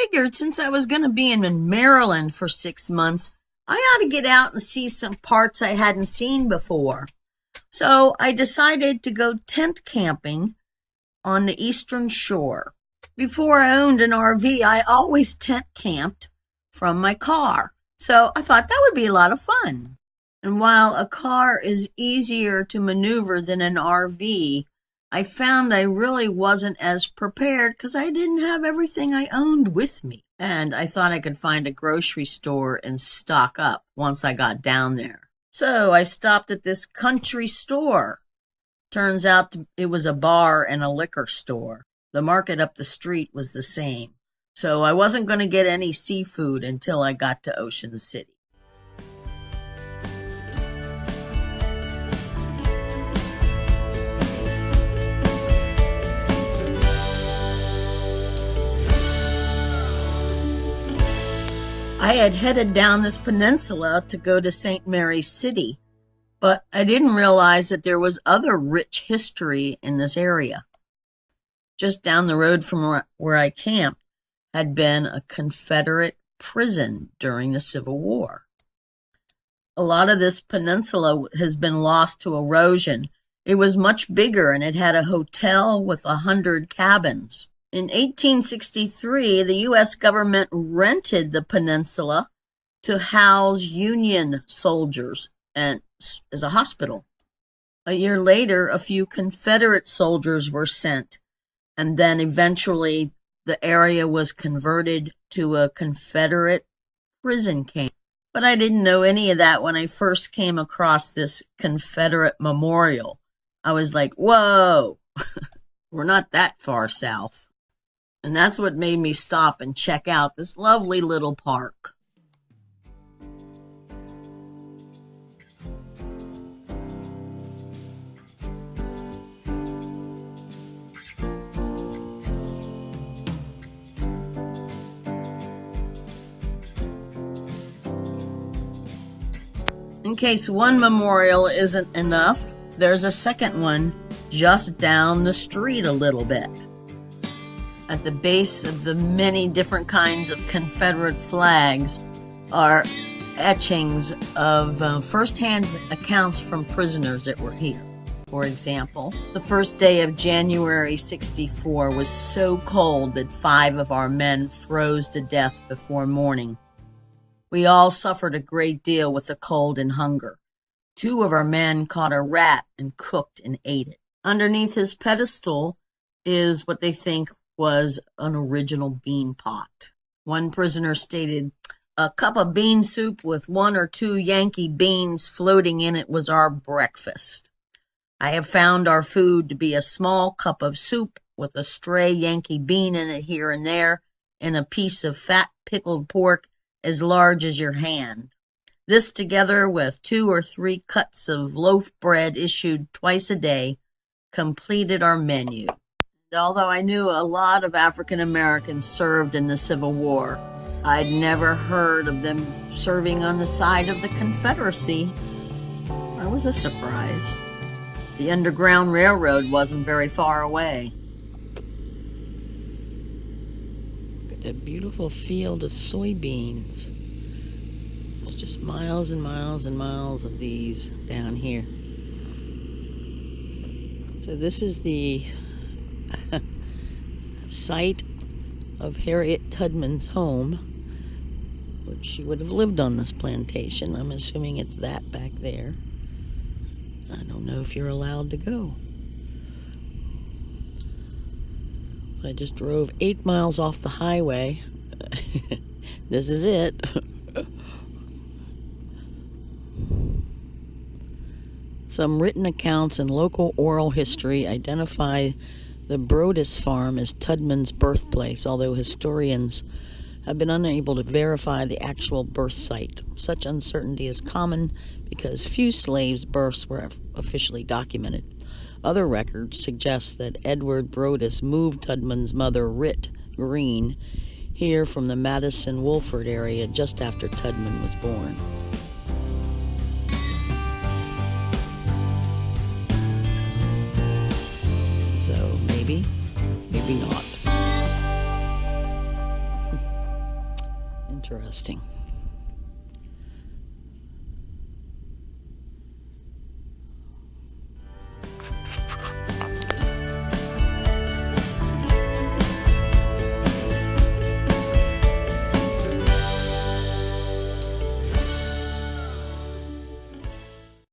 figured since I was going to be in Maryland for 6 months, I ought to get out and see some parts I hadn't seen before. So I decided to go tent camping on the eastern shore. Before I owned an RV, I always tent camped from my car. So I thought that would be a lot of fun. And while a car is easier to maneuver than an RV, I found I really wasn't as prepared because I didn't have everything I owned with me. And I thought I could find a grocery store and stock up once I got down there. So I stopped at this country store. Turns out it was a bar and a liquor store. The market up the street was the same. So I wasn't going to get any seafood until I got to Ocean City. I had headed down this peninsula to go to St. Mary's City, but I didn't realize that there was other rich history in this area. Just down the road from where I camped had been a Confederate prison during the Civil War. A lot of this peninsula has been lost to erosion. It was much bigger and it had a hotel with 100 cabins. In 1863, the U.S. government rented the peninsula to house Union soldiers and as a hospital. A year later, a few Confederate soldiers were sent, and then eventually the area was converted to a Confederate prison camp. But I didn't know any of that when I first came across this Confederate memorial. I was like, whoa, we're not that far south. And that's what made me stop and check out this lovely little park. In case one memorial isn't enough, there's a second one just down the street a little bit. At the base of the many different kinds of Confederate flags are etchings of first-hand accounts from prisoners that were here. For example, the first day of January 64 was so cold that 5 of our men froze to death before morning. We all suffered a great deal with the cold and hunger. 2 of our men caught a rat and cooked and ate it. Underneath his pedestal is what they think was an original bean pot. One prisoner stated, "A cup of bean soup with 1 or 2 Yankee beans floating in it was our breakfast. I have found our food to be a small cup of soup with a stray Yankee bean in it here and there, and a piece of fat pickled pork as large as your hand. This, together with 2 or 3 cuts of loaf bread issued twice a day, completed our menu." Although I knew a lot of African Americans served in the Civil War, I'd never heard of them serving on the side of the Confederacy. That was a surprise. The Underground Railroad wasn't very far away. Look at that beautiful field of soybeans. There's just miles and miles and miles of these down here. So this is the site of Harriet Tubman's home, which she would have lived on this plantation. I'm assuming it's that back there. I don't know if you're allowed to go. So I just drove 8 miles off the highway. This is it. Some written accounts and local oral history identify the Brodess farm as Tubman's birthplace, although historians have been unable to verify the actual birth site. Such uncertainty is common because few slaves' births were officially documented. Other records suggest that Edward Brodess moved Tubman's mother, Rit Green, here from the Madison-Wolford area just after Tubman was born. So maybe not. interesting.